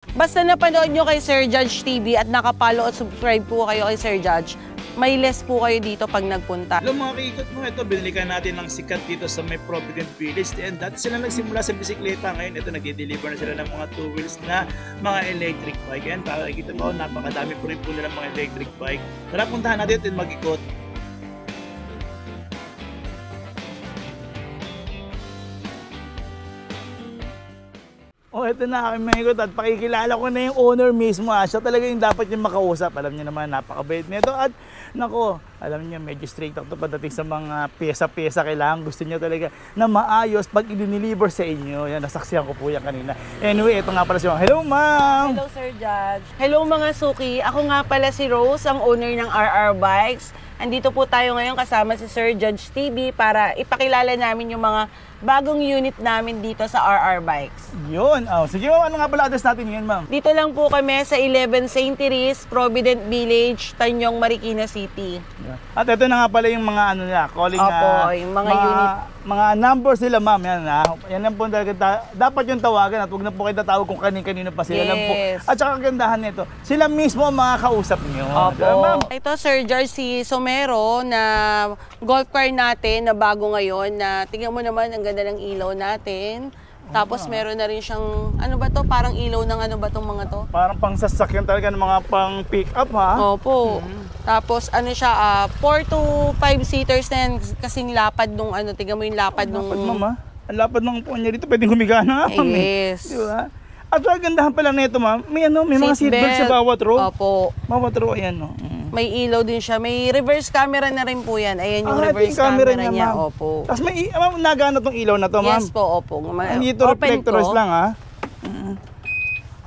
Basta napanood nyo kay Sir Judge TV at nakapalo at subscribe po kayo kay Sir Judge, may less po kayo dito pag nagpunta. Hello mga kaikot mo, ito binili ka natin ng sikat dito sa may Provident Village. And dati sila nagsimula sa bisikleta, ngayon ito nagde-deliver na sila ng mga 2 wheels na mga electric bike. Yan, pakikita mo, napakadami po rin po nila mga electric bike. Tara, puntahan natin at mag-ikot. Oh, ito na aking mga ikot at pakikilala ko na yung owner mismo. Siya talaga yung dapat yung makausap. Alam niyo naman, napakabait nito. At nako, alam niyo, medyo strict ako pagdating sa mga pyesa-pyesa. Kailangan gusto niya talaga na maayos pag i-deliver sa inyo. Yan, nasaksihan ko po yan kanina. Anyway, ito nga pala siya. Hello, ma'am! Hello, Sir Judge. Hello, mga suki. Ako nga pala si Rose, ang owner ng RR Bikes. Andito po tayo ngayon kasama si Sir Judge TV para ipakilala namin yung mga bagong unit namin dito sa RR Bikes. Yun. Oh, sige, ano nga pala address natin yun, ma'am? Dito lang po kami sa 11 St. Therese, Provident Village, Tanyong, Marikina City. At ito na nga pala yung mga ano nila, calling yung mga unit. Mga numbers nila, ma'am. Yan, yan lang po talaga. Dapat yung tawagan at huwag na po kayo tatawag kung kanino pa sila lang po. At saka kagandahan nito, sila mismo ang mga kausap nyo. Opo. Ito, Sir George, si Somero na golf car natin na bago ngayon na tingnan mo naman ang ganda ng ilaw natin. Tapos meron na rin siyang, ano ba to? Parang ilaw ng ano ba tong mga to? Parang pang sasakyan talaga ng mga pang pick up, ha? Opo. Tapos ano siya, 4 to 5 seaters na yan kasing lapad nung ano, tingnan mo yung lapad nung... Lapad, ma'am, ang lapad ng upuan niya dito, pwedeng humiga na, ma'am. Yes. Diba? At kagandahan pala nito, ma'am, may mga seatbelt sa bawat row. Opo. Bawat row, ayan, no? May ilaw din siya. May reverse camera na rin po yan. Ayan yung reverse camera niya. Opo. Tapos may nagana tong ilaw na to, ma'am? Yes po, opo. Dito reflectors lang, ha?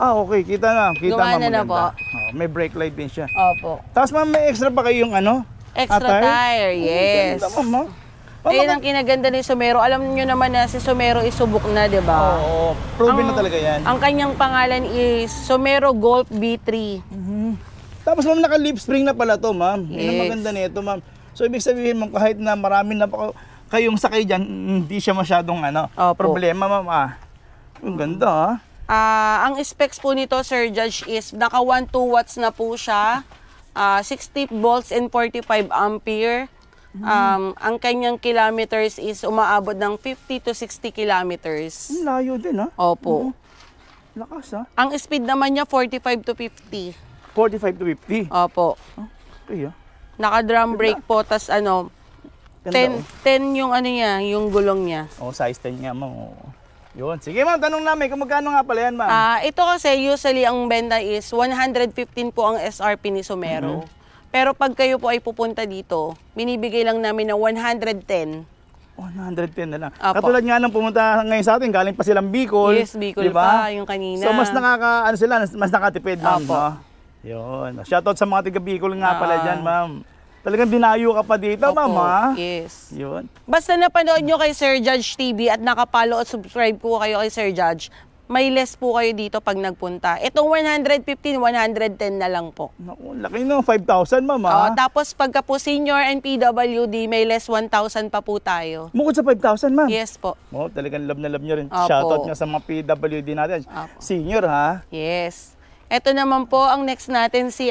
Okay. Kita na. Kita, ma'am. Gumana na po. May brake light din siya. Opo. Tapos, ma'am, may extra pa kayong ano? Extra tire, yes. Ganda, ma'am, Ayun ang kinaganda ni Somero. Alam niyo naman na si Somero isubok na, di ba? Oo. Proven na talaga yan. Ang kanyang pangalan is Somero Golf B3. Tapos, ma'am, naka-lip spring na pala to, ma'am. Yes. Yun ang maganda nito, ma'am. So, ibig sabihin, ma'am, kahit na marami na kayong sakay dyan, hindi siya masyadong problema, ma'am. Ang ganda, ha? Ang specs po nito, Sir Judge, is naka 1-2 watts na po siya. 60 volts and 45 ampere. Ang kanyang kilometers is umaabot ng 50 to 60 kilometers. Ang layo din, ha? Opo. Lakas, ha? Ang speed naman niya 45 to 50. 45 to 50. Opo. Okay, ha? Naka-drum brake po, tas ano, 10 yung ano niya, yung gulong niya. Size 10 nga, ma'am. Yun. Sige, ma'am, tanong namin kung magkano nga pala yan, ma'am? Ito kasi usually ang benta is 115 po ang SRP ni Somero. Pero pag kayo po ay pupunta dito, binibigay lang namin na 110. 110 na lang. Apo. Katulad nga nang pumunta ngayon sa atin, galing pa silang Bicol. Yes, Bicol diba? pa, yung kanina. So mas mas nakatipid, ma'am. Apo. No? Yun. Shoutout sa mga taga Bicol nga pala dyan, ma'am. Talagang dinayo ka pa dito, Opo. ma'am, ha? Yes. Yun. Basta napanood nyo kay Sir Judge TV at nakapalo at subscribe po kayo kay Sir Judge, may less po kayo dito pag nagpunta. Itong 115, 110 na lang po. Naku, laki no, 5,000, ma'am, ha? Tapos pagka po senior and PWD, may less 1,000 pa po tayo. Bukod sa 5,000, ma'am? Yes po. Talagang love na love nyo rin. Opo. Shoutout nga sa mga PWD natin. Opo. Senior, ha? Yes. Ito naman po, ang next natin si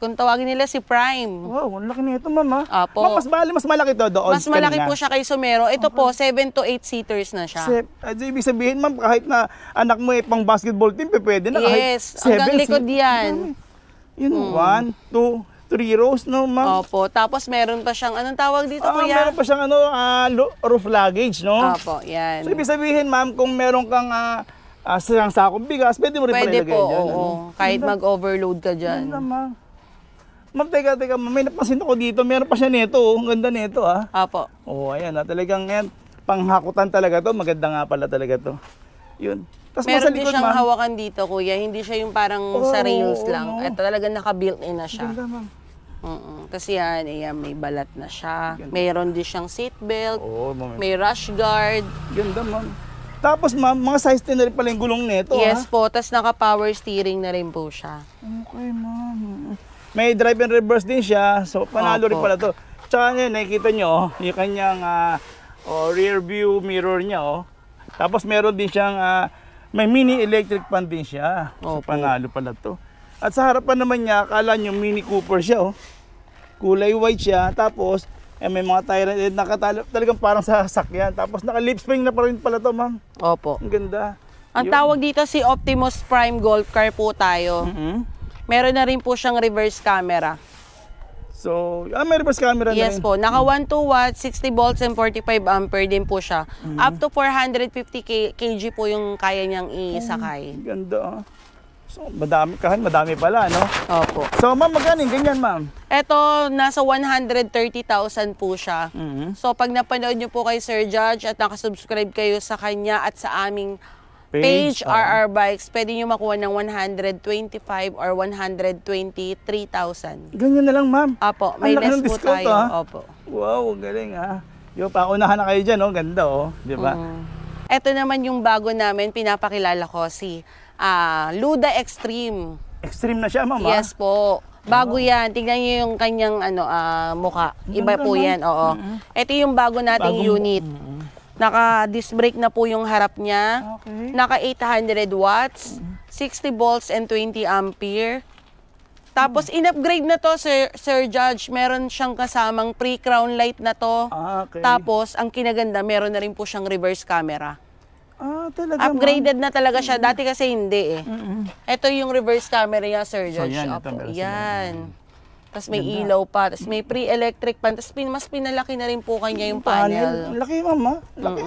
kung tawagin nila si Prime. Wow, ang laki nito, ma'am, ha? Opo. Ma'am, mas malaki to doon. Mas malaki po siya kay Somero. Ito po, 7 to 8 seaters na siya. Ibig sabihin, ma'am, kahit na anak mo pang basketball team, pwede na. Yes, hanggang likod yan. Yun, 1, 2, 3 rows, no, ma'am? Opo. Tapos meron pa siyang, anong tawag dito, kuya? Meron pa siyang roof luggage, no? Opo, yan. So, ibig sabihin, ma'am, kung meron kang sarang sakong bigas, pwede mo rin Pwede palilagay po, dyan. oo. Kahit mag-overload ka dyan. Ma'am. Ma'am, teka, may napansin ako dito. Meron pa siya nito, Ang ganda nito, ha? Opo. Ayan, talagang yan. Panghakutan talaga to. Maganda nga pala talaga to. Yun. Tas Meron din likod, siyang ma'am. hawakan dito, kuya. Hindi siya yung parang sa rails lang. At talagang naka-built-in na siya. Ganda, ma'am. Kasi yan, may balat na siya. Meron din siyang seatbelt. Ma'am. May rash guard. Ganda, ma'am. Tapos, ma'am, mga size 10 na rin pala yung gulong nito, Yes ha? po, tas naka-power steering na rin po siya. Okay, ma'am. May drive and reverse din siya. So, panalo rin pala to. Tsaka nyo, nakikita nyo, yung kanyang rear view mirror niya, Tapos, meron din siyang May mini electric fan din siya. So, Opo. panalo pala to. At sa harapan naman niya, akala nyo Mini Cooper siya, oh. Kulay white siya, tapos may mga tire talagang parang sa sasakyan. Tapos naka-lip spring na pa rin pala to, ma'am. Opo. Ang ganda. Ang tawag dito si Optimus Prime Golf Car po tayo. Meron na rin po siyang reverse camera. So, may reverse camera na Yes rin. po, naka 12 watts, 60 volts and 45 ampere din po siya. Up to 450 kg po yung kaya niyang isakay. Ganda, oh. So, madami pala, no? Opo. So, ma'am, magkano yung ganyan, ma'am? Ito, nasa 130,000 po siya. So, pag napanood niyo po kay Sir Judge at nakasubscribe kayo sa kanya at sa aming page RR Bikes, pwede niyo makuha ng 125 or 123,000. Ganyan na lang, ma'am. Apo, may Ang laki less ng po discount, tayo. ah. Opo. Wow, galing, ha? Yung paunahan na kayo dyan, oh. Ganda, oh. Di ba? Ito naman yung bago namin, pinapakilala ko si Luda Extreme. Extreme na siya, ma'am. Yes po. Bago yan. Tingnan niyo yung kanyang mukha. Iba po yan, oo. Ito yung bago nating unit. Naka-disc brake na po yung harap niya. Okay. Naka 800 watts, 60 volts and 20 ampere. Tapos in-upgrade na to, Sir Judge. Meron siyang kasamang pre-crown light na to. Okay. Tapos ang kinaganda, meron na rin po siyang reverse camera. Talaga, Upgraded na talaga siya. Dati kasi hindi eh. Ito yung reverse camera niya, Sir So, Judge. yan, ito, Opo, meron sila. yan. Tapos may ilaw pa. Tapos may pre-electric pan. Tapos mas pinalaki na rin po kanya yung panel. Laki, ma'am, ha? Laki.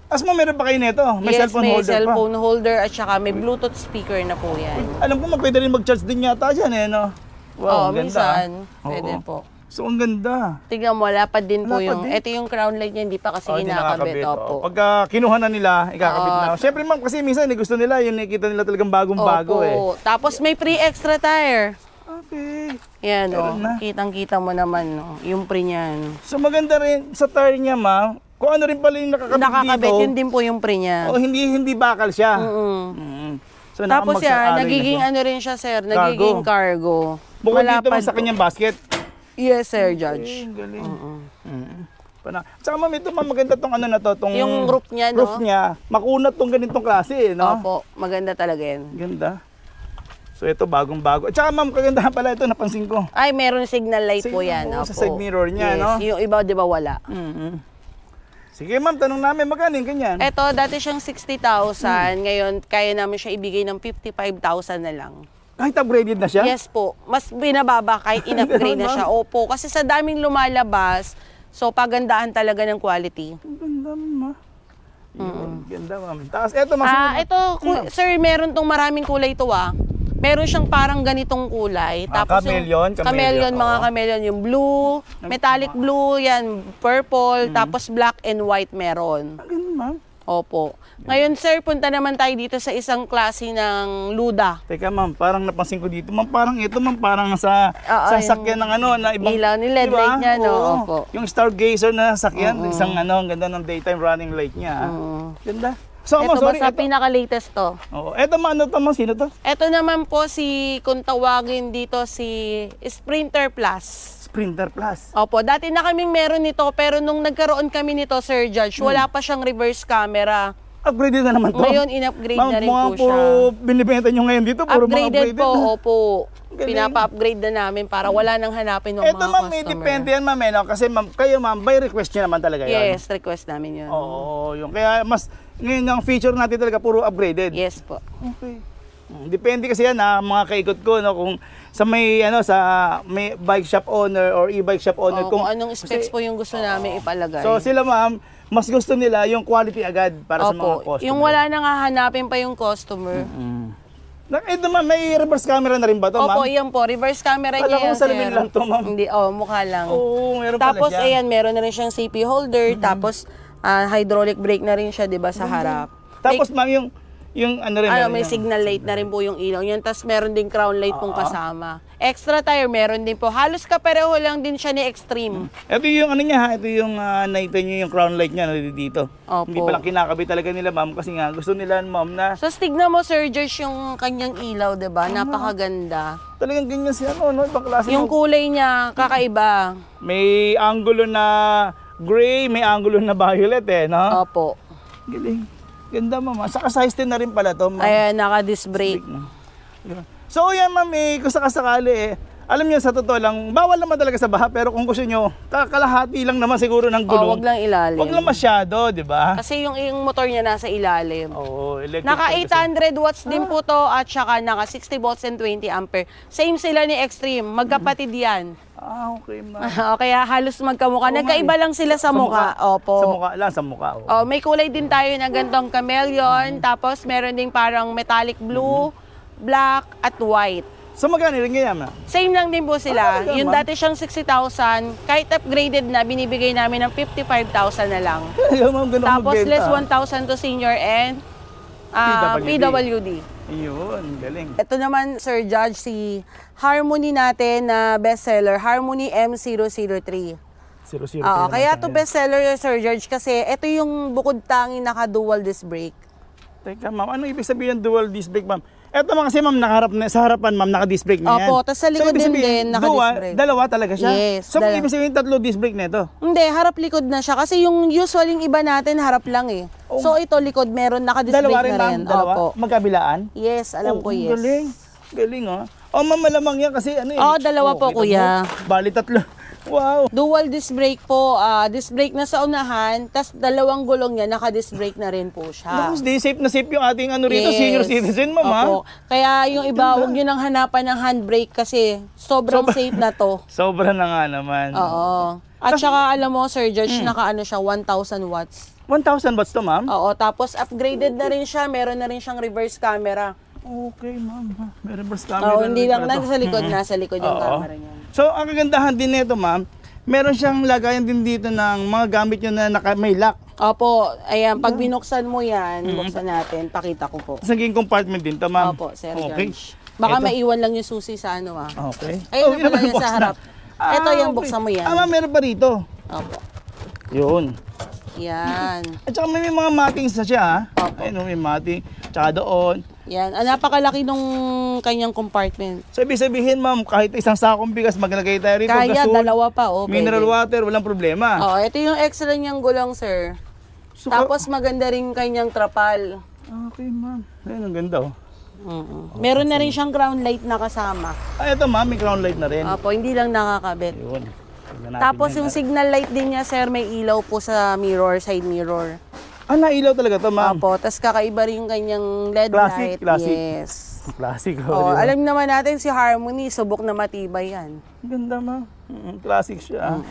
As ma'am, meron pa kayo nito? May Yes, cellphone may holder pa? cellphone holder at saka may Bluetooth speaker na po yan. Alam ko, pwede rin mag-charge din yata dyan, eh, no? Wow, ang ganda. minsan. Oo. Pwede po. So, ang ganda. Tingnan mo, lapad din po Lapad yung... din. Ito yung crown light niya, hindi pa kasi Hindi kinakabit. nakakabit. Opo. Pagka kinuha na nila, ikakabit na. Siyempre, ma'am, kasi minsan gusto nila, yung nakikita nila talagang bagong-bago, eh. Tapos may pre-extra tire. Okay. Yan, Meron na. kitang-kita mo naman, yung pre niyan. So, maganda rin sa tire niya, ma'am. Kung ano rin pala yung nakakabit dito. Yun din po yung pre niya. Hindi bakal siya. So, Tapos nakamagsang-alloy yan, na nagiging siya. ano rin siya, sir, nagiging cargo. Bukod dito Malapad ma'am, sa po. kanyang basket. Yes, Sir Judge. Galing. Tsaka ma'am, ito ma'am, maganda tong ano na to, tong Yung roof niya, no? roof niya. Makunat tong ganitong klase, no? Opo, maganda talaga yan. Ganda. So ito bagong-bago. At saka ma'am, kagandahan pala ito, napansin ko. Ay, meron signal light po yan. Oo, Opo. sa side mirror niya, Yes. no? Yung iba, di ba, wala. Sige ma'am, tanong namin, magkano yung ganyan? Eto, dati siyang 60,000. Ngayon, kaya namin siya ibigay ng 55,000 na lang. Kahit upgraded na siya? Yes po. Mas binababa kahit in-upgrade na Ganun, siya. Opo. Kasi sa daming lumalabas, so pagandahan talaga ng quality. Ang ganda ma'am, Yun, ganda ma'am. Tapos eto ma'am. Sir, meron tong maraming kulay to Meron siyang parang ganitong kulay. Tapos chameleon, chameleon, mga oo. chameleon. Yung blue, metallic blue, yan, purple, tapos black and white meron. Ganun ma'am. Opo. Ngayon, sir, punta naman tayo dito sa isang klase ng Luda. Teka ma'am, parang napansin ko dito. Ma'am, parang ito ma'am, parang sa sasakyan ng ano, na ibang... ilaw ni LED light niya, no? Oo. Opo. Yung Stargazer na sasakyan, isang ano, ang ganda ng daytime running light niya. Ganda. So, Ito ma'am, sorry. basta pinaka-latest to. Oo. Eto ma'am, ano to ma'am? Sino to? Ito naman po kung tawagin dito si Sprinter Plus. Sprinter Plus. Opo, dati na kaming meron nito pero nung nagkaroon kami nito, Sir Judge, wala pa siyang reverse camera. Upgraded na naman to. Ngayon, in-upgrade na rin po siya. Puro binibenta nyo ngayon dito, puro mga Upgraded upgraded po, na. opo. Galing. Pinapa-upgrade na namin para wala nang hanapin ng Eto mga ma'am, may customer. depende yan ma'am, no? Kasi ma'am, kayo ma'am, by request nyo naman talaga yan. Yes, request namin yun. Oo, yung kaya mas, ngayon ang feature natin talaga puro upgraded. Yes po. Okay. Depende kasi yan mga kaikot ko no kung sa may ano sa may bike shop owner or e-bike shop owner Kung anong specs po yung gusto namin ipalagay. So sila ma'am, mas gusto nila yung quality agad para sa mga Opo, customer. yung wala nang hahanapin pa yung customer. Ito ma'am, may reverse camera na rin ba to ma'am? Opo, yan po. Reverse camera Alam niya ko yan, salamin sir. lang to, ma'am. Hindi, mukha lang. Oo, meron pala Tapos, siya. ayan, meron na rin siyang CP holder. Tapos, hydraulic brake na rin siya, di ba, sa harap. Tapos ma'am, yung ano rin May signal light na rin po yung ilaw niyan. Tapos, meron din crown light pong kasama. Extra tire, meron din po. Halos kapareho lang din siya ni Extreme. Ito yung ano niya ha, ito yung nakita niyo yung crown light niya dito. Opo. Hindi pa lang kinakabit talaga nila ma'am kasi nga gusto nila ma'am na So, tignan mo, Sir George, yung kanyang ilaw, di ba? Napakaganda. talagang ganyan siya no, ibang klase. Yung kulay niya, kakaiba. May angulo na gray, may angulo na violet no? Opo. Galing. Ganda ma'am. Saka size 10 na rin pala to, ma'am. Ayan, naka-disc brake. Yun. So yan ma'am, kung sakasakali alam niyo sa totoo lang, bawal naman talaga sa baha, pero kung gusto niyo, kalahati lang naman siguro ng gulong. Wag lang ilalim. Wag lang masyado, di ba? Kasi yung motor niya nasa ilalim. Oo, electric. Naka 800 watts din po to at saka naka 60 volts and 20 ampere. Same sila ni Extreme, magkapatid yan. Okay ma'am. Kaya halos magkamukha. Nagkaiba lang sila sa mukha. Opo. Sa mukha lang, sa mukha. Oh. May kulay din tayo na gantong chameleon, tapos meron ding parang metallic blue, black at white. So magkano rin ganyan ma'am? Same lang din po sila. Yung Yung dati siyang 60,000, kahit upgraded na, binibigay namin ng 55,000 na lang. Ma'am, ganun Tapos magbenta. less 1,000 to senior and PWD. Yun, galing. Ito naman, Sir Judge, si Harmony natin na bestseller, Harmony M003. 003 Kaya to bestseller, Sir George, kasi ito yung bukod tanging naka-dual disc brake. Teka ma'am, ano ibig sabihin ng dual disc brake ma'am? Eto mga kasi ma'am, sa harapan ma'am, naka-disc brake na yan. Opo, tas sa likod ibig din naka-disc brake. Dalawa talaga siya? Yes, So ibig sabihin tatlo disc brake na ito? Hindi, harap-likod na siya. Kasi yung usual yung iba natin, harap lang eh. So ito, likod, meron naka-disc brake na rin. Dalawa? Opo. Magkabilaan? Yes, alam ko yes. Galing. Galing ma'am, malamang yan kasi ano dalawa po, kuya. Bali tatlo. Wow. Dual disc brake po, disc brake na sa unahan, tas dalawang gulong niya, naka-disc brake na rin po siya. Tapos safe na safe yung ating rito, senior citizen, ma'am. Opo. Kaya yung iba, huwag nyo nang hanapan ng handbrake kasi sobrang safe na to. Sobra na nga naman. Oo. At saka alam mo, Sir George, naka siya, 1,000 watts. 1,000 watts to, ma'am? Oo, tapos upgraded na rin siya, meron na rin siyang reverse camera. Okay, ma'am. May reverse camera. Hindi lang nasa likod, nasa likod yung camera niya. So, ang kagandahan din nito, ma'am, meron siyang lagayan din dito ng mga gamit nyo na may lock. Opo, ayan, pag binuksan mo yan, buksan natin, pakita ko po. Sa naging compartment din to, ma'am. Opo, Sir Okay. George. Baka maiwan lang yung susi sa Okay. Ayun na pala yan sa harap. Ito yung buksan mo yan. Ma'am, meron pa rito. Opo. Yun. Yan. At saka may mga mattings na siya, ha? Opo. Ayun, may matting. Tsaka doon. Yan. Napakalaki nung kanyang compartment. So, ibig sabihin, ma'am, kahit isang sakong bigas, maglagay tayo rito. Kaya, gasol, dalawa pa. mineral pwede. water, walang problema. Ito yung extra niyang gulong, sir. So, Tapos maganda rin kanyang trapal. Okay, ma'am. Ayun, ang ganda, Meron na rin siyang ground light na kasama. Ito, ma'am, may crown light na rin. Opo, hindi lang nakakabit. Yun. Tingnan natin Tapos yan, yung signal light din niya, sir, may ilaw po sa mirror, side mirror. nailaw talaga to, ma'am. Opo, tas kakaiba rin yung kanyang LED Classic, light. classic. Yes. Classic. Alam naman natin si Harmony, subok na matibay yan. Ganda, ma'am. Classic siya.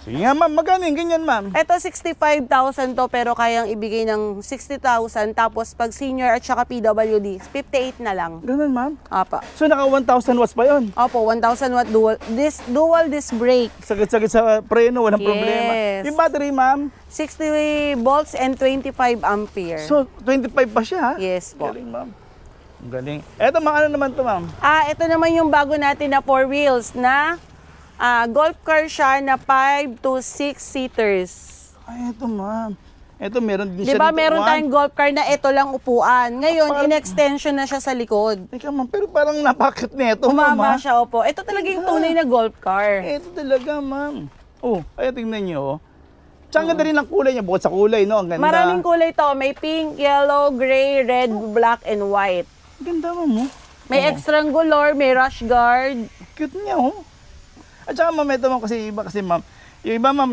Sige nga, ma'am. Magkano yung ganyan, ma'am? Ito 65,000 to pero kayang ibigay ng 60,000 tapos pag senior at saka PWD, 58 na lang. Ganun, ma'am. Apa. So, naka 1,000 watts pa yun. Opo, 1,000 watt dual disc brake. Sagit-sagit sa preno, walang problema. Yes. Yung battery, ma'am? 60 volts and 25 ampere. So, 25 pa siya, ha? Yes po. Galing, ma'am. Ang galing. Eto, mga ano naman to, ma'am? Ito naman yung bago natin na 4 wheels na golf car siya na 5 to 6 seaters. Eto, ma'am. Eto, meron din siya Diba dito. meron tayong golf car na ito lang upuan. Ngayon, in-extension na siya sa likod. Teka, ma'am, pero parang napakit nito, ma'am. Umaba siya, opo. Ito talaga yung tunay na golf car. Eto talaga, ma'am. Ayan, tingnan nyo, Tsaka ang ganda rin ang kulay niya, bukod sa kulay, no? Ang ganda. Maraming kulay to. May pink, yellow, gray, red, black, and white. Ang ganda, ma'am, May extrangulor, may rush guard. Cute niya, At saka, ma'am, ito, ma'am, kasi iba, ma'am, yung iba, ma'am,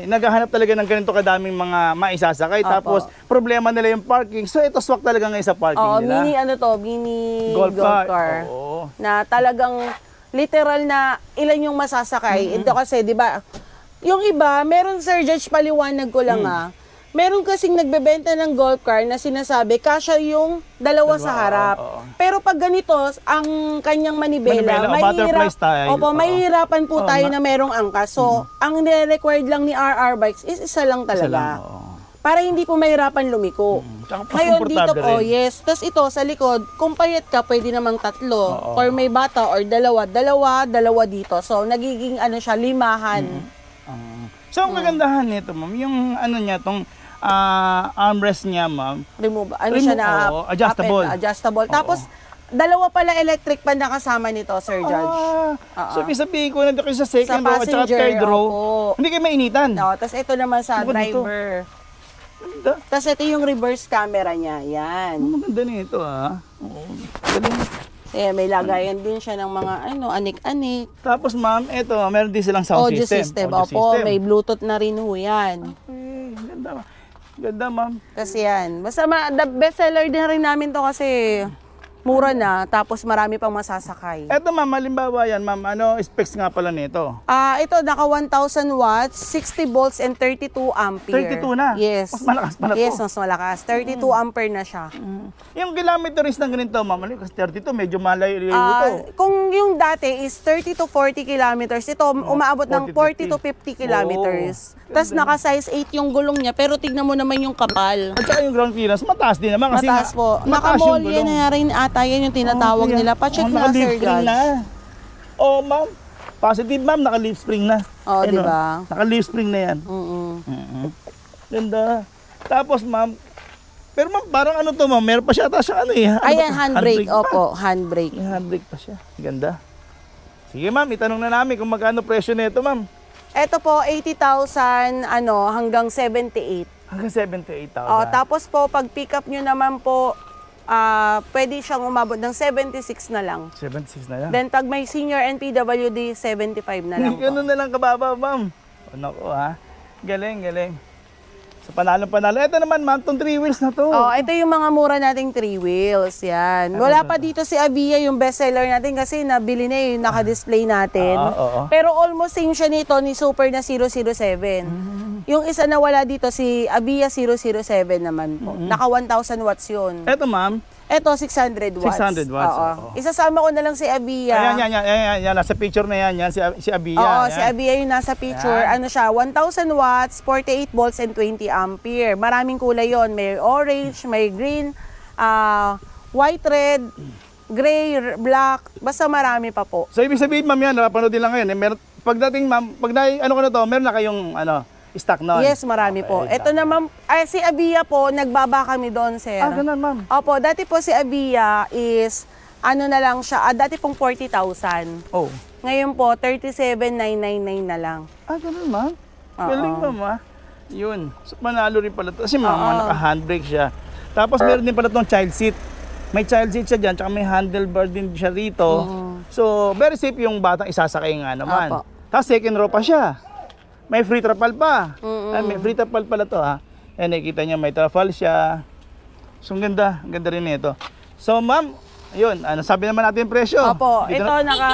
naghahanap talaga ng ganito kadaming mga maisasakay. Opo. Tapos, problema nila yung parking. So, ito, swak talaga ngayon sa parking nila. Mini Golf golf car. car. Oo. Na talagang literal na ilan yung masasakay. Ito kasi, di ba, yung iba, meron, Sir Judge, paliwanag ko lang meron kasing nagbebenta ng golf car na sinasabi, kasya yung dalawa sa harap. Pero pag ganito, ang kanyang manibela, butterfly style. mahihirapan po tayo na merong angkas. So, ang nire-required lang ni RR Bikes is isa lang talaga. Para hindi po mahirapan lumiko. Ngayon dito po, yes. Tapos ito, sa likod, kung payat ka, pwede namang tatlo. Or may bata, or dalawa dito. So, nagiging siya, limahan. So, ang kagandahan nito, ma'am, yung niya, tong armrest niya, ma'am. Remove. Siya na? Adjustable. Adjustable. Tapos, dalawa pala electric pa nakasama nito, Sir Judge. So, ibig sabihin ko, nandito kayo sa second row at saka third row. Hindi kayo mainitan. Tapos ito naman sa driver. Ganda. Tapos ito yung reverse camera niya. Yan. Maganda nito Oo. Galing. May lagayan din siya ng mga anik-anik. Tapos ma'am, ito, meron din silang sound Audio system. Opo, may Bluetooth na rin ho yan. Okay, ganda. Ganda ma'am. Kasi yan. Basta the best seller din rin namin to kasi mura na, tapos marami pang masasakay. Ito ma'am, halimbawa yan ma'am, ano specs nga pala nito? Ito, naka 1,000 watts, 60 volts, and 32 ampere. 32 na? Yes. Mas malakas pala to. Yes, mas malakas. 32 ampere na siya. Yung kilometers ng ganito ma'am, kasi 32, medyo malayo ito. Kung yung dati is 30 to 40 kilometers, ito umaabot ng 40 to 50 kilometers. Tapos naka size 8 yung gulong niya, pero tignan mo naman yung kapal. At saka yung ground clearance, mataas din naman. Kasi mataas po. Naka-molye na rin ata, yan yung tinatawag nila. Pa-check na, Sir Judge. Ma'am. Positive, ma'am. Naka-leaf spring na. Di ba? Naka-leaf spring na yan. Ganda. Tapos, ma'am, pero ma'am, parang ano to, ma'am? Meron pa siya ata siya Ayan, handbrake. Opo, handbrake. May handbrake pa siya. Ganda. Sige, ma'am. Itanong na namin kung magkano presyo nito, ma'am. Ito po, 80,000 hanggang 78. Hanggang 78,000. Tapos po, pag pick up nyo naman po, pwede siyang umabot ng 76 na lang. 76 na lang. Then pag may senior and PWD, 75 na lang po. Ganun na lang kababa, ma'am. Naku Galing, galing. So panalo-panalo. Ito naman ma'am, itong 3 wheels na to. Ito yung mga mura nating 3 wheels. Yan. Wala pa dito si Avia, yung bestseller natin kasi nabili na yung naka-display natin. Pero almost same siya nito ni Super na 007. Yung isa na wala dito, si Avia 007 naman po. Naka 1,000 watts yun. Ito ma'am? Ito, 600 watts. 600 watts. Isasama ko na lang si Avia. Ayan. Nasa picture na yan. Si Avia. Si Avia yung nasa picture. Ano siya, 1,000 watts, 48 volts, and 20 ampere. Maraming kulay yon. May orange, may green, white, red, gray, black. Basta marami pa po. So, ibig sabihin, ma'am, yan, napanood din lang ngayon. Pagdating, ma'am, meron na kayong, stock nun? Yes, marami po. Ito naman, si Avia po, nagbaba kami doon, sir. Ganun, ma'am. Opo, dati po si Avia is, na lang siya, dati pong 40,000. Ngayon po, 37,999 na lang. Ganun, ma'am. Galing, ma'am, Yun. So, manalo rin pala ito. Kasi, ma'am, naka-handbrake siya. Tapos, meron din pala itong child seat. May child seat siya dyan, tsaka may handlebar din siya rito. So, very safe yung batang isasakay nga naman. Tapos, second row pa siya. May free trapal pa. May free trapal pala to nakikita niya may trapal siya. So, ang ganda rin nito. So, ma'am, ayun, sabi naman natin yung presyo. Opo, ito naka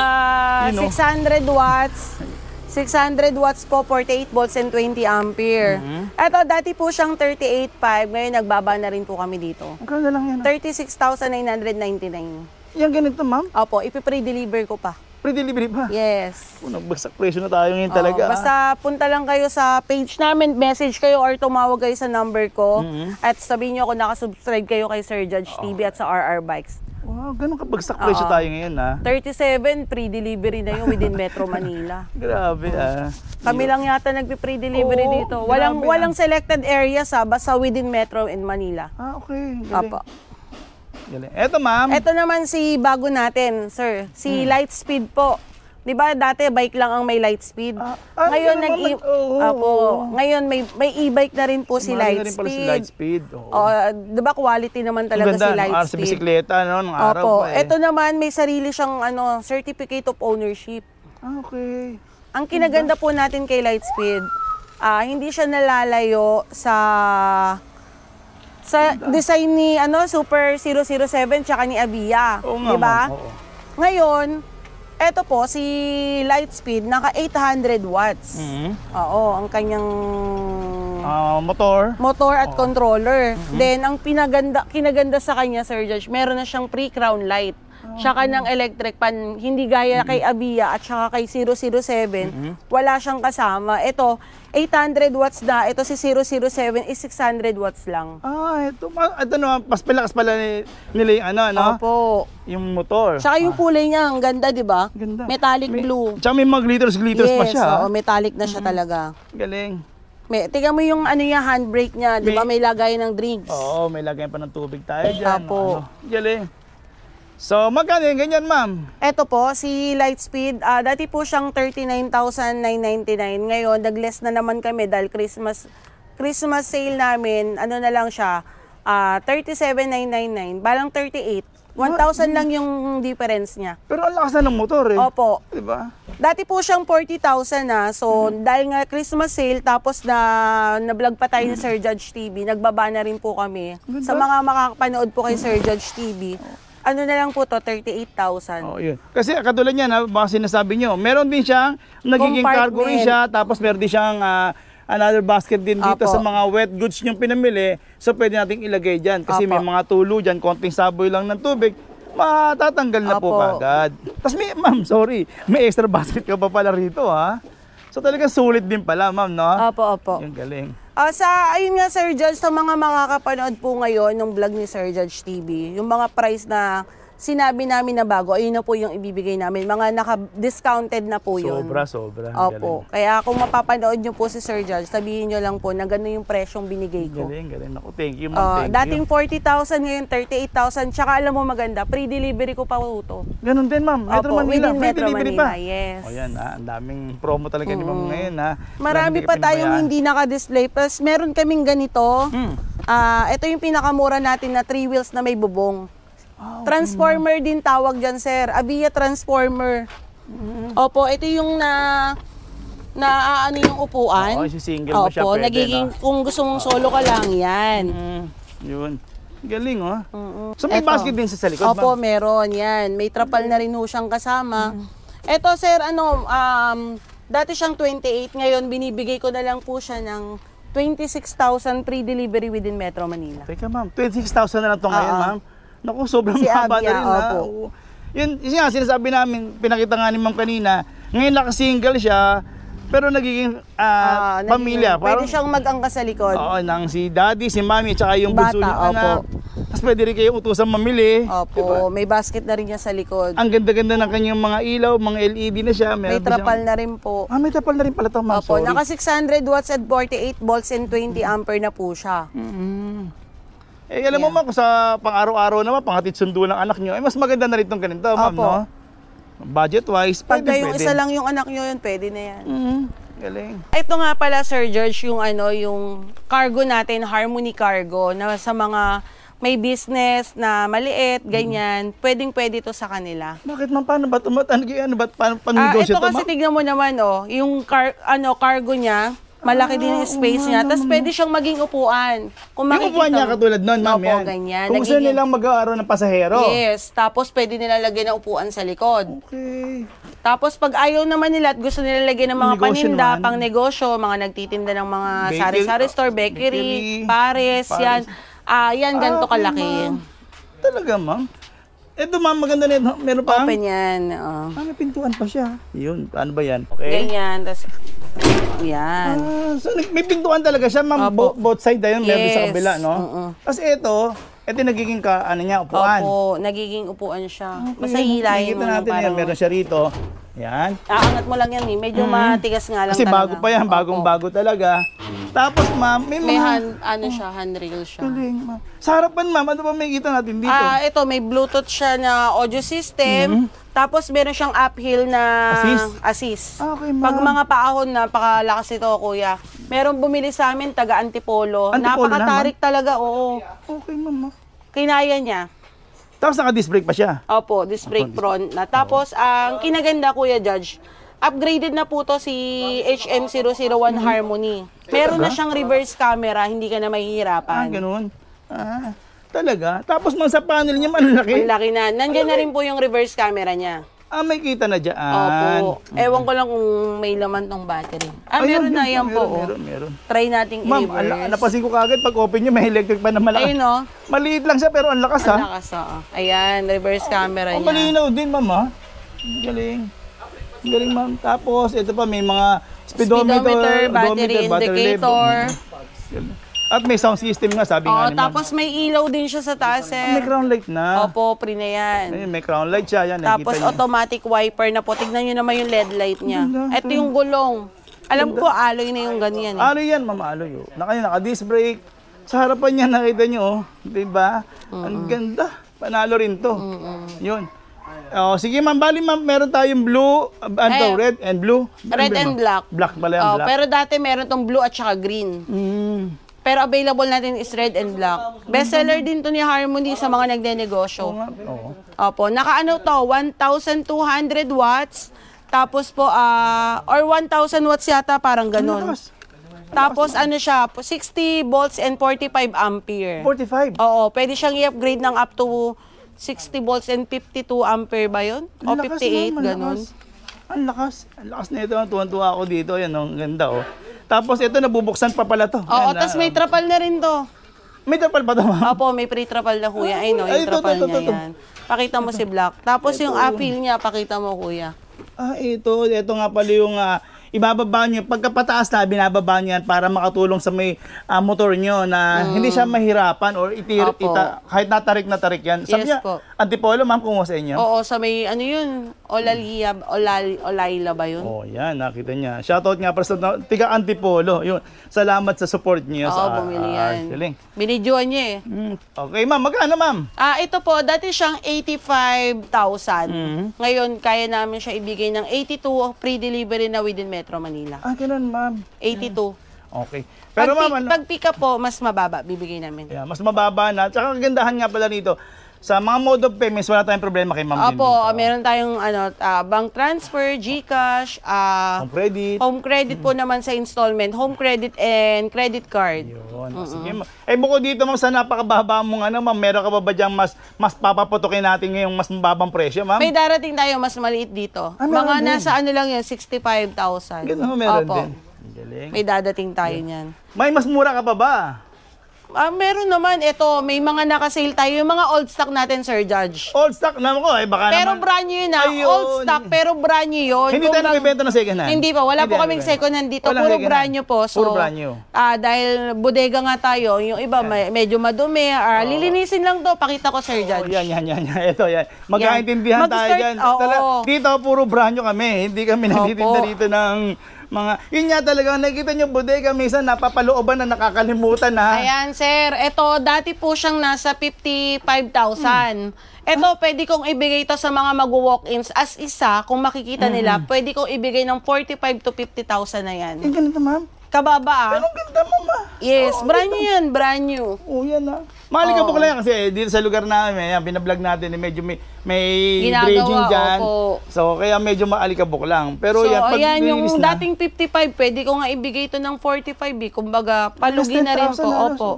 600 watts. 600 watts po, 48 volts and 20 ampere. Ito, dati po siyang 38.5. Ngayon, nagbaba na rin po kami dito. Magkano na lang yan? 36,999. Yan ganito, ma'am? Opo, ipi-pre-deliver ko pa. Pre-delivery pa? Yes. Nagbagsak presyo na tayo ngayon talaga. Basta punta lang kayo sa page namin, message kayo or tumawag kayo sa number ko. At sabihin nyo kung nakasubscribe kayo kay Sir Judge TV at sa RR Bikes. Wow, ganun kabagsak presyo tayo ngayon 37, pre-delivery na yun within Metro Manila. Grabe Kami lang yata nagpe-pre-delivery dito. Walang selected areas basta within Metro in Manila. Okay. Galing. Opo. Galing. Eto ma'am. Eto naman si bago natin, sir. Si Lightspeed po. 'Di ba dati bike lang ang may Lightspeed. Ngayon ngayon may e-bike na rin po si Lightspeed. 'Di ba quality naman talaga si Lightspeed. Sa bisikleta ng araw pa Ito naman may sarili siyang certificate of ownership. Okay. Ang kinaganda po natin kay Lightspeed, hindi siya nalalayo sa design ni Super 007 tsaka ni Avia, di ba? Ngayon, eto po si Lightspeed naka 800 watts. Ang kanyang motor at controller. Then ang kinaganda sa kanya, Sir Judge, meron na siyang pre-crown light. Tsaka ng electric pan, hindi gaya kay Avia at tsaka kay 007, wala siyang kasama. Ito, 800 watts na. Ito si 007 is 600 watts lang. Ito naman, mas palakas pala nila yung Opo. Yung motor. Tsaka yung kulay niya, ang ganda, di ba? Ganda. Metallic blue. Tsaka may mga glitters pa siya. Yes, metallic na siya talaga. Galing. Tingnan mo yung handbrake niya, di ba? May lagay ng drinks. Oo, may lagay pa ng tubig tayo dyan. Opo. Galing. So, magkano yung ganyan, ma'am? Ito po, si Lightspeed, dati po siyang 39,999. Ngayon, nag-less na naman kami dahil Christmas Christmas sale namin, ano na lang siya, 37,999, balang 38. 1,000 lang yung difference niya. Pero ang lakas na ng motor eh. Opo. Diba? Dati po siyang 40,000 na. So, dahil nga Christmas sale, tapos na-vlog pa tayo ni Sir Judge TV, nagbaba na rin po kami. Ganda. Sa mga makakapanood po kay Sir Judge TV, ano na lang po to, 38,000. Oh, yun. Kasi katulad niyan, baka sinasabi nyo, meron din siyang nagiging cargo rin siya, tapos meron din siyang another basket din dito Apo. sa mga wet goods niyong pinamili. So pwede nating ilagay dyan. Kasi Apo. may mga tulo dyan, konting saboy lang ng tubig, matatanggal na po Apo. kagad. Tapos ma'am, sorry, may extra basket ka pa pala rito ha. So talagang sulit din pala ma'am, no? Opo. Yung galing. Ayun nga Sir Judge, sa mga makakapanood po ngayon ng vlog ni Sir Judge TV, yung mga price na sinabi namin na bago, ayun na po yung ibibigay namin. Mga naka-discounted na po yun. Sobra. Opo. Kaya kung mapapanood nyo po si Sir Judge, sabihin nyo lang po na gano'n yung presyong binigay ko. Galing. Ako, thank you ma'am, thank Dating you. 40,000, ngayon 38,000. Tsaka alam mo maganda, pre-delivery ko pa po ito. Ganun din ma'am, Metro Opo, Manila, within free Metro delivery Manila, pa. yes. O yan ang daming promo talaga ni ma'am ngayon ha. Marami pa tayong hindi naka-display. Plus, meron kaming ganito. Ito yung pinakamura natin na 3 wheels na may bubong. Transformer din tawag dyan, sir. Avia Transformer. Opo, ito yung ano yung upuan. Oo, si single mo siya Opo, pwede, nagiging, no? kung gusto mong solo ka lang, yan. Yun. Galing oh. So may Eto. basket din sa likod Opo, ma'am? meron. Yan. May trapal na rin ho siyang kasama. Ito, sir, dati siyang 28. Ngayon, binibigay ko na lang po siya ng 26,000 free delivery within Metro Manila. Teka ma'am, 26,000 na lang to ngayon ma'am. Naku, sobrang Si haba na Avia, rin ha. opo. Oo. Yun nga, sinasabi namin, pinakita nga ni ma'am kanina, ngayon naka-single siya, pero nagiging pamilya. Pwede siyang mag-angkas sa likod. Oo, ng si daddy, si mami, tsaka yung bunso Bata, niyang anak. opo. Tapos pwede rin kayong utusan mamili. Opo, may basket na rin niya sa likod. Ang ganda-ganda ng kanyang mga ilaw, mga LED na siya. May Meron trapal siyang... na rin po. May trapal na rin pala ito, ma'am. Opo, Sorry. naka 600 watts at 48 volts and 20 ampere na po siya. Alam mo ma'am, kung sa pang-araw-araw naman, panghatid sundo ng anak nyo, mas maganda na rin itong ganito, ma'am, Opo. no? Budget-wise, Pagka pwede. yung isa lang yung anak nyo yun, pwede na yan. Galing. Ito nga pala, Sir George, yung cargo natin, Harmony Cargo, na sa mga may business na maliit, ganyan, pwedeng-pwede to sa kanila. Bakit ma'am, paano ba ito? Paano negosyo Ito ito, kasi ma'am? tignan mo naman, yung cargo niya, malaki din yung space niya. Tapos pwede siyang maging upuan. Kung Yung upuan niya katulad nun, ma'am, Opo, yan. ganyan. Kung gusto nilang mag-aaroon ng pasahero. Yes, tapos pwede nila lagyan ng upuan sa likod. Okay. Tapos pag ayaw naman nila at gusto nila lagyan ng mga Negosyo paninda, naman. pang negosyo, mga nagtitinda ng mga Bakery, sari-sari store, bakery, pares, yan. Yan, ganito kalaki. Ma'am. Talaga, ma'am? Ito, ma'am, maganda na ito. Meron pa? Open yan. May pintuan pa siya. Yun, paano ba yan? Okay. Ganyan, tapos, yan. So may pintuan talaga siya, ma'am. Opo. Both side na yun, meron sa Yes. kabila, no? Tapos ito nagiging upuan. Opo, nagiging upuan siya. Okay, Basta hilahin nakikita mo natin yan, meron siya rito. Yan. Aangat mo lang yan eh. Medyo matigas nga lang Kasi talaga. bago pa yan, Opo. bagong-bago talaga. Tapos, ma'am, may May mga... handrail siya. Galing, ma'am. Sa harapan, ma'am, ano pa may kita natin dito? Ito, may Bluetooth siya na audio system. Tapos meron siyang uphill na assist. Okay, ma'am. Pag mga paahon, napakalakas ito, kuya. Meron bumili sa amin, taga Antipolo. Antipolo na, Napakatarik talaga, oo. Okay, ma'am. Kinaya niya. Tapos naka-disc brake pa siya. Opo, disc brake front na. Tapos, ang kinaganda, Kuya Judge, upgraded na po to si HM001 Harmony. Meron na siyang reverse camera, hindi ka na mahihirapan. Ganun. Talaga? Tapos man sa panel niya, malaki. Ang laki na. Nandiyan na rin po yung reverse camera niya. May kita na dyan. Opo. Ewan ko lang kung may laman tong battery. Meron na yan po. Meron. Try nating Ma'am, i-reverse. napansin ko kagad pag open niya, may electric pa na malakas. Ayun o. Maliit lang siya pero ang lakas ha. Ang lakas o. Ayan, reverse camera Ang niya. malinaw din, ma'am ha. Galing. Galing, ma'am. Tapos, ito pa, may mga speedometer, battery indicator. At may sound system nga, sabi nga ni ma'am. Tapos may ilaw din siya sa taas, May sir. crown light na. Opo, pre na yan. Ayun, may crown light siya. Yan, Tapos nakikita niyo. automatic wiper na po. Tignan nyo naman yung LED light niya. Ganda. Ito yung gulong. Alam ko, alloy na yung ganyan. Eh. Aloy yan, ma'am, aloy. Naka-disc brake. Sa harapan niya, nakita niyo, oh. Diba? Ang ganda. Panalo rin to. Yun. Sige, ma'am, bali, ma'am, meron tayong blue, red and blue. Red and black. Black pala yung black. Pero dati meron tong blue at saka green. Pero available natin is red and black. Bestseller din to ni Harmony sa mga nagnenegosyo. Oo. Opo, nakaano to, 1,200 watts. Tapos po, or 1,000 watts yata, parang ganun. Tapos ano siya, 60 volts and 45 ampere. 45? Oo, pwede siyang i-upgrade ng up to 60 volts and 52 ampere ba yun? O 58, ganun. Ang lakas. Ang lakas na ito. Tuwan-tuwa ako dito. Yan, ang ganda, oh. Tapos ito, nabubuksan pa pala to. Oo, tapos may trapal na rin to. May trapal pa to, ma'am? Opo, may pre-trapal na kuya. Ay, no, yung trapal niya yan. Pakita mo si Black. Tapos yung appeal niya, pakita mo kuya. Ito nga pala yung ibababa nyo. Pagkapataas na, binababa nyo yan para makatulong sa may motor nyo na hindi siya mahirapan or kahit natarik yan. Sabi niya, po. Antipolo, ma'am, kung sa inyo? Oo, sa may ano yun, Olayla ba yun? Oh, yan, nakita niya. Shoutout nga para sa tiga Antipolo. Yun. Salamat sa support niyo sa bumili yan. Galing. Binidyoan niya eh. Okay, ma'am. Magkano, ma'am? Ito po, dati siyang 85,000. Ngayon, kaya namin siya ibigay ng 82 free delivery na within Metro Manila. Ganun, ma'am. 82. Okay. Pero ma'am, pag pick up po, mas mababa bibigay namin. Yeah, mas mababa na. Tsaka kagandahan nga pala nito, sa mga mode of payments, wala tayong problema kay ma'am din Opo, dito. meron tayong bank transfer, GCash, Home credit. Home credit po naman sa installment, home credit and credit card. Yun. Sige, bukod dito, ma'am, sa napakababa mong ma'am, meron ka ba dyang mas papaputukin natin ngayong mas mababang presyo, ma'am? May darating tayo mas maliit dito. Mga nasa ano lang yun, 65,000. Ganun, meron Opo. din. Galing. May dadating tayo niyan. May mas mura ka pa ba? Meron naman, ito, may mga nakasale tayo. Yung mga old stock natin, Sir Judge. Old stock naman ko, baka Pero naman. brand new yun Ayun. Old stock, pero brand new yun. Hindi tayo nagbibenta ng second hand? Hindi pa, wala Hindi po kaming nagbibenta. second hand dito. Walang Puro second brand hand. new po. So, Puro brand new. Dahil bodega nga tayo, yung iba medyo madumi. Lilinisin lang to, pakita ko, Sir Judge. Yan. Ito, yan. Magkaintindihan tayo dyan. Dito, puro brand new kami. Hindi kami nagtitinda dito ng yun nga talaga, nakikita nyo bodega, minsan napapalooban na nakakalimutan na. Ayan, sir. Ito, dati po siyang nasa 55,000. Ito, pwede kong ibigay ito sa mga mag-walk-ins. As isa, kung makikita nila, pwede kong ibigay ng 45 to 50,000 na yan. Yung ganito, ma'am? Kababa, Pero ganda, mama. Yes, brand new yan, brand new. Yan na. Malikabok lang kasi dito sa lugar namin, binablog natin, medyo may dredging dyan. Opo. So, kaya medyo maalikabok lang. Pero So, pag ayan, yung linis na, dating 55, pwede ko nga ibigay ito ng 45 eh. Kumbaga, palugi na rin po. Opo.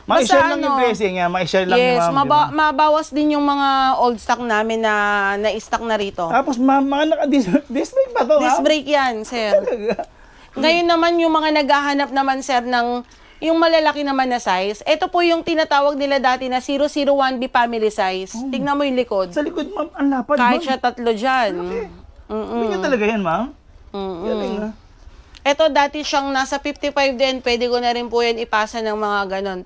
ma-share Basta lang yung blessing, ma-share lang Yes, yung ma'am. mabawas din yung mga old stock namin na na-stock na rito. Tapos, ma'am, mga naka-disc brake pa to, Disc ma'am? brake yan, sir. Ngayon naman yung mga naghahanap naman, sir, ng yung malalaki naman na size. Ito po yung tinatawag nila dati na 001B family size. Tingnan mo yung likod. Sa likod, ma'am, ang lapad, ma'am. Kahit siya tatlo dyan. Ganyan talaga yan, ma'am? Galing, ha? Ito dati siyang nasa 55 din. Pwede ko na rin po yan ipasa ng mga ganon.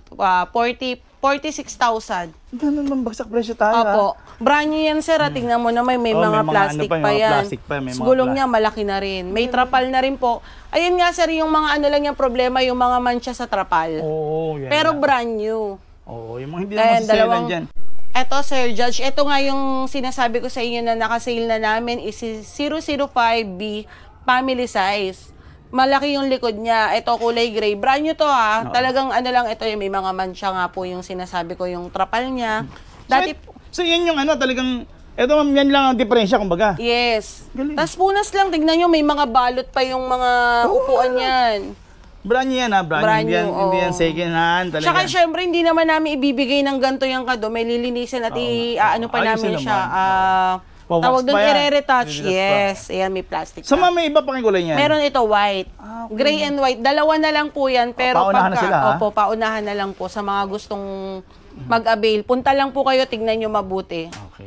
46,000. Ganun, ma'am, bagsak presyo tayo, Opo. Brand new yan, sir. Tingnan mo naman, may mga plastic pa yan. Plastic pa, may mga Gulong niya, malaki na rin. May trapal na rin po. Ayun nga, sir, yung mga ano lang yung problema, yung mga mancha sa trapal. Oo, yan. Pero brand new. Oo, yung mga hindi naman sisilan dyan. Eto, Sir Judge, ito nga yung sinasabi ko sa inyo na nakasale na namin is 005B family size. Malaki yung likod niya. Ito, kulay gray. Brand new to, ha. Talagang ano lang, ito yung may mga mancha nga po yung sinasabi ko, yung trapal niya. Dati, So, yan yung talagang, eto, ma'am, yan lang ang diferensya, kumbaga. yes. Galing. Tapos punas lang, tignan nyo, may mga balot pa yung mga upuan yan. Brand new yan, ha? Brand new. Hindi yan second hand, talaga. Tsaka syempre, hindi naman namin ibibigay ng ganito yung kado. May lilinisin at ano pa Ayusin namin siya. Wawax Tawag doon, pa yan. i-retouch. I-retouch Yes. Ayan, may plastic So, pa. ma'am, may iba pang kulay niyan? Meron ito white. Okay. Gray and white. Dalawa na lang po yan. Pero paunahan na sila, ha? Opo, paunahan na lang po sa mga gustong mag-avail. Punta lang po kayo, tignan nyo mabuti. Okay.